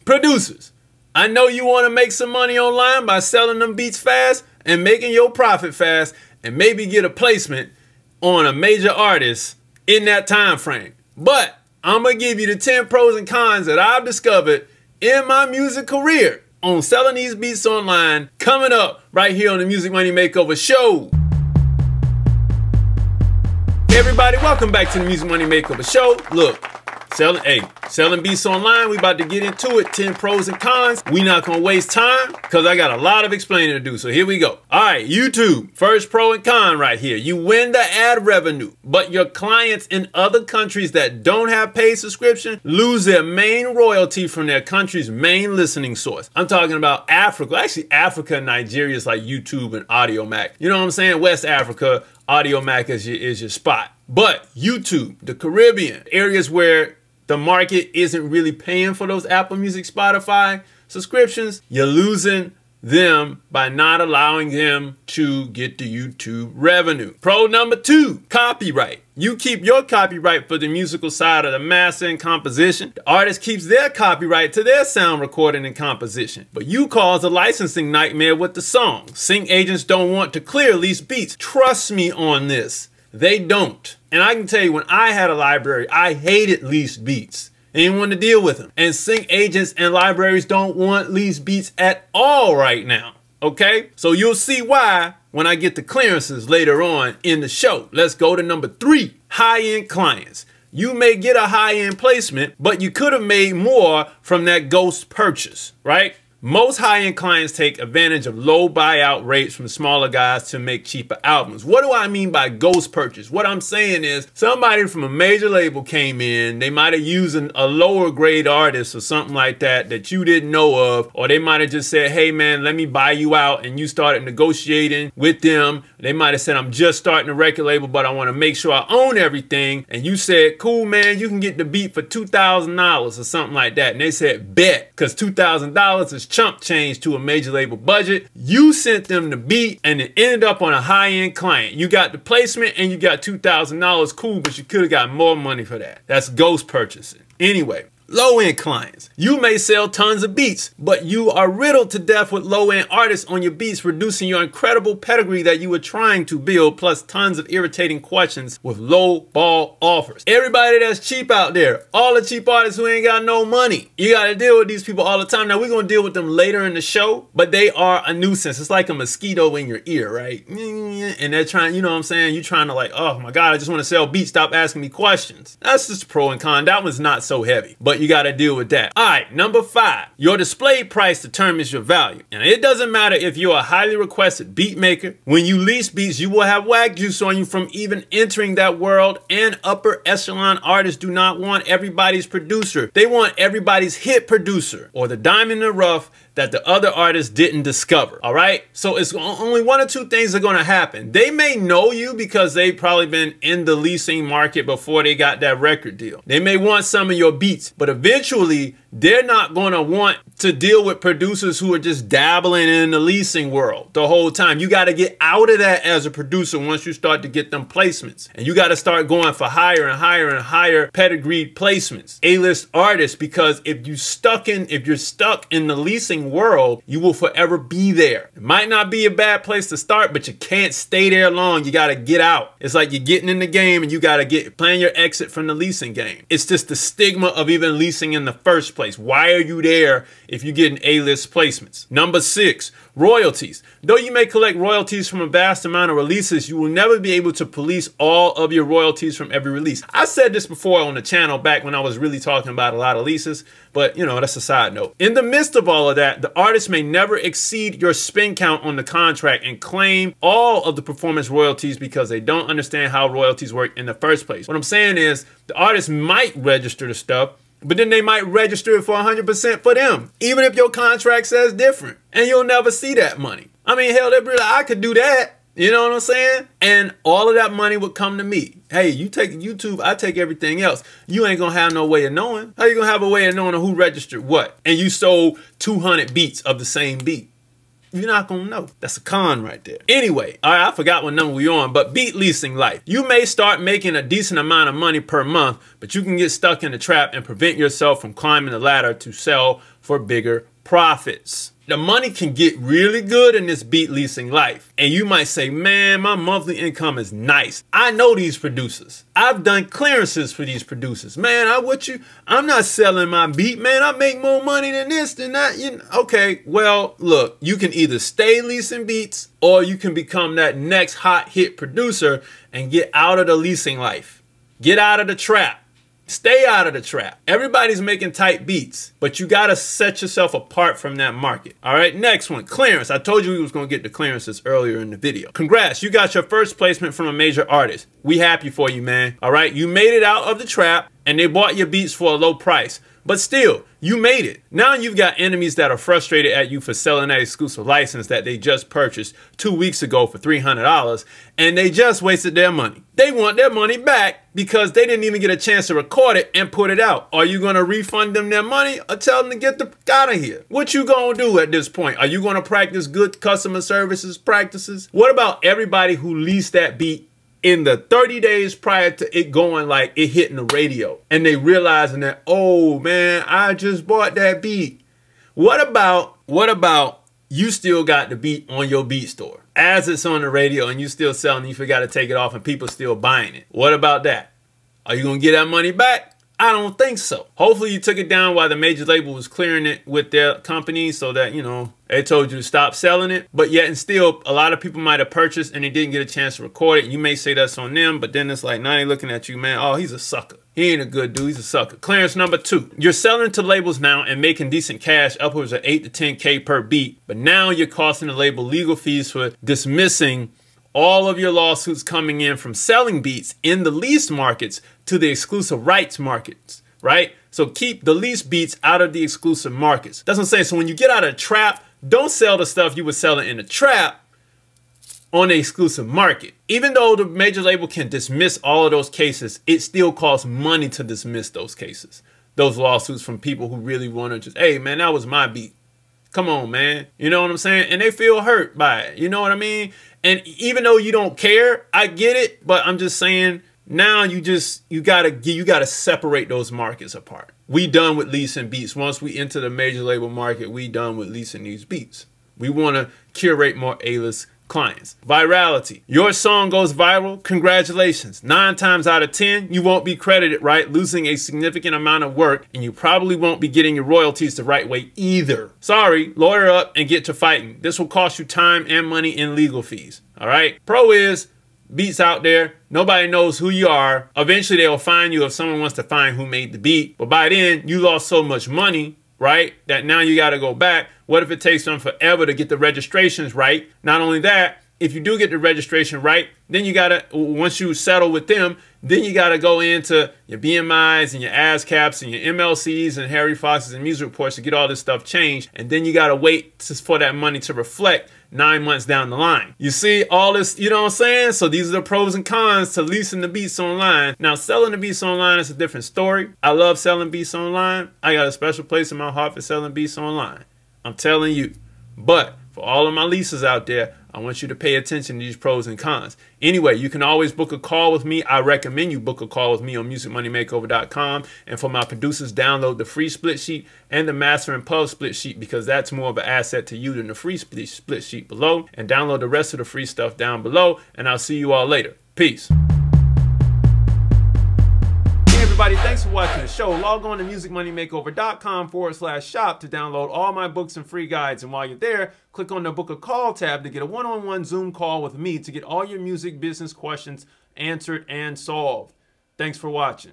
Producers, I know you want to make some money online by selling them beats fast and making your profit fast and maybe get a placement on a major artist in that time frame. But I'm going to give you the 10 pros and cons that I've discovered in my music career on selling these beats online, coming up right here on the Music Money Makeover Show. Hey everybody, welcome back to the Music Money Makeover Show. Look, selling beats online, we about to get into it. 10 pros and cons. We not gonna waste time because I got a lot of explaining to do. So here we go. All right, YouTube, first pro and con right here. You win the ad revenue, but your clients in other countries that don't have paid subscription lose their main royalty from their country's main listening source. I'm talking about Africa. Actually, Africa and Nigeria is like YouTube and Audio Mac. You know what I'm saying? West Africa, Audio Mac is your spot. But YouTube, the Caribbean, areas where the market isn't really paying for those Apple Music, Spotify subscriptions, you're losing them by not allowing them to get the YouTube revenue. Pro number 2, copyright. You keep your copyright for the musical side of the mastering and composition. The artist keeps their copyright to their sound recording and composition. But you cause a licensing nightmare with the song. Sync agents don't want to clear leased beats. Trust me on this. They don't. And I can tell you, when I had a library, I hated leased beats. I didn't want to deal with them. And sync agents and libraries don't want leased beats at all right now. Okay? So you'll see why when I get to clearances later on in the show. Let's go to number 3, high-end clients. You may get a high-end placement, but you could have made more from that ghost purchase, right? Most high-end clients take advantage of low buyout rates from smaller guys to make cheaper albums. What do I mean by ghost purchase? What I'm saying is somebody from a major label came in, they might have used a lower grade artist or something like that that you didn't know of, or they might have just said, hey man, let me buy you out, and you started negotiating with them. They might have said, I'm just starting a record label, but I want to make sure I own everything. And you said, cool man, you can get the beat for $2,000 or something like that. And they said, bet, because $2,000 is chump change to a major label budget. You sent them the beat and it ended up on a high-end client. You got the placement and you got $2,000. Cool, but you could have got more money for that. That's ghost purchasing. Anyway, low-end clients. You may sell tons of beats, but you are riddled to death with low-end artists on your beats, reducing your incredible pedigree that you were trying to build, plus tons of irritating questions with low ball offers. Everybody that's cheap out there, all the cheap artists who ain't got no money, you got to deal with these people all the time. Now, we're going to deal with them later in the show, but they are a nuisance. It's like a mosquito in your ear, right? And they're trying, you know what I'm saying? You're trying to like, oh my God, I just want to sell beats. Stop asking me questions. That's just pro and con. That one's not so heavy, but you got to deal with that. All right, number 5, your display price determines your value. And it doesn't matter if you're a highly requested beat maker. When you lease beats, you will have whack juice on you from even entering that world, and upper echelon artists do not want everybody's producer. They want everybody's hit producer, or the diamond in the rough that the other artists didn't discover. All right, so it's only one or two things are going to happen. They may know you because they've probably been in the leasing market before they got that record deal. They may want some of your beats, but eventually they're not going to want to deal with producers who are just dabbling in the leasing world the whole time. You got to get out of that as a producer once you start to get them placements. And you got to start going for higher and higher and higher pedigreed placements, A-list artists, because if you're stuck in the leasing world, you will forever be there. It might not be a bad place to start, but you can't stay there long. You got to get out. It's like you're getting in the game and you got to plan your exit from the leasing game. It's just the stigma of even leasing in the first place. Why are you there if you're getting A-list placements? Number 6, royalties. Though you may collect royalties from a vast amount of releases, you will never be able to police all of your royalties from every release. I said this before on the channel back when I was really talking about a lot of leases, but you know, that's a side note. In the midst of all of that, the artist may never exceed your spin count on the contract and claim all of the performance royalties because they don't understand how royalties work in the first place. What I'm saying is the artist might register the stuff, but then they might register it for 100% for them, even if your contract says different, and you'll never see that money. I mean, hell, they'd be like, I could do that. You know what I'm saying? And all of that money would come to me. Hey, you take YouTube, I take everything else. You ain't gonna have no way of knowing. How you gonna have a way of knowing who registered what? And you sold 200 beats of the same beat. You're not gonna know. That's a con right there. Anyway, all right, I forgot what number we on, but beat leasing life. You may start making a decent amount of money per month, but you can get stuck in the trap and prevent yourself from climbing the ladder to sell for bigger profits. The money can get really good in this beat leasing life. And you might say, man, my monthly income is nice. I know these producers. I've done clearances for these producers. Man, I'm not selling my beat, man. I make more money than this, than that. You know, okay, well, look, you can either stay leasing beats or you can become that next hot hit producer and get out of the leasing life. Get out of the trap. Stay out of the trap. Everybody's making tight beats, but you got to set yourself apart from that market. All right, next one, clearance. I told you we was going to get the clearances earlier in the video. Congrats, you got your first placement from a major artist. We happy for you, man. All right, you made it out of the trap and they bought your beats for a low price. But still, you made it. Now you've got enemies that are frustrated at you for selling that exclusive license that they just purchased 2 weeks ago for $300, and they just wasted their money. They want their money back because they didn't even get a chance to record it and put it out. Are you going to refund them their money or tell them to get the f out of here? What you going to do at this point? Are you going to practice good customer services practices? What about everybody who leased that beat in the 30 days prior to it going, like it hitting the radio, and they realizing that, oh man, I just bought that beat? What about you still got the beat on your beat store as it's on the radio and you still selling, you forgot to take it off and people still buying it? What about that? Are you gonna get that money back? I don't think so. Hopefully you took it down while the major label was clearing it with their company so that, you know, they told you to stop selling it. But yet and still, a lot of people might have purchased and they didn't get a chance to record it. You may say that's on them, but then it's like, now they looking at you, man, oh, he's a sucker. He ain't a good dude, he's a sucker. Clearance number 2. You're selling to labels now and making decent cash, upwards of 8 to 10K per beat. But now you're costing the label legal fees for dismissing all of your lawsuits coming in from selling beats in the lease markets to the exclusive rights markets, right? So keep the lease beats out of the exclusive markets. That's what I'm saying. So when you get out of the trap, don't sell the stuff you were selling in the trap on the exclusive market. Even though the major label can dismiss all of those cases, it still costs money to dismiss those cases, those lawsuits from people who really want to just, hey man, that was my beat. Come on, man. You know what I'm saying? And they feel hurt by it. You know what I mean? And even though you don't care, I get it, but I'm just saying now you gotta separate those markets apart. We done with leasing beats. Once we enter the major label market, we done with leasing these beats. We want to curate more A-list clients. Virality. Your song goes viral. Congratulations. 9 times out of 10, you won't be credited right, losing a significant amount of work, and you probably won't be getting your royalties the right way either. Sorry, lawyer up and get to fighting. This will cost you time and money in legal fees. All right. Pro is beats out there. Nobody knows who you are. Eventually they'll find you if someone wants to find who made the beat. But by then you lost so much money, right, that now you got to go back. What if it takes them forever to get the registrations right? Not only that, if you do get the registration right, then you got to, once you settle with them, then you got to go into your BMIs and your ASCAPs and your MLCs and Harry Foxes and music reports to get all this stuff changed. And then you got to wait for that money to reflect 9 months down the line. You see all this, you know what I'm saying? So these are the pros and cons to leasing the beats online. Now, selling the beats online is a different story. I love selling beats online. I got a special place in my heart for selling beats online. I'm telling you. But for all of my leases out there, I want you to pay attention to these pros and cons. Anyway, you can always book a call with me. I recommend you book a call with me on musicmoneymakeover.com. And for my producers, download the free split sheet and the master and pub split sheet, because that's more of an asset to you than the free split sheet below. And download the rest of the free stuff down below. And I'll see you all later. Peace. Everybody, thanks for watching the show. Log on to musicmoneymakeover.com/shop to download all my books and free guides. And while you're there, click on the book a call tab to get a one-on-one Zoom call with me to get all your music business questions answered and solved. Thanks for watching.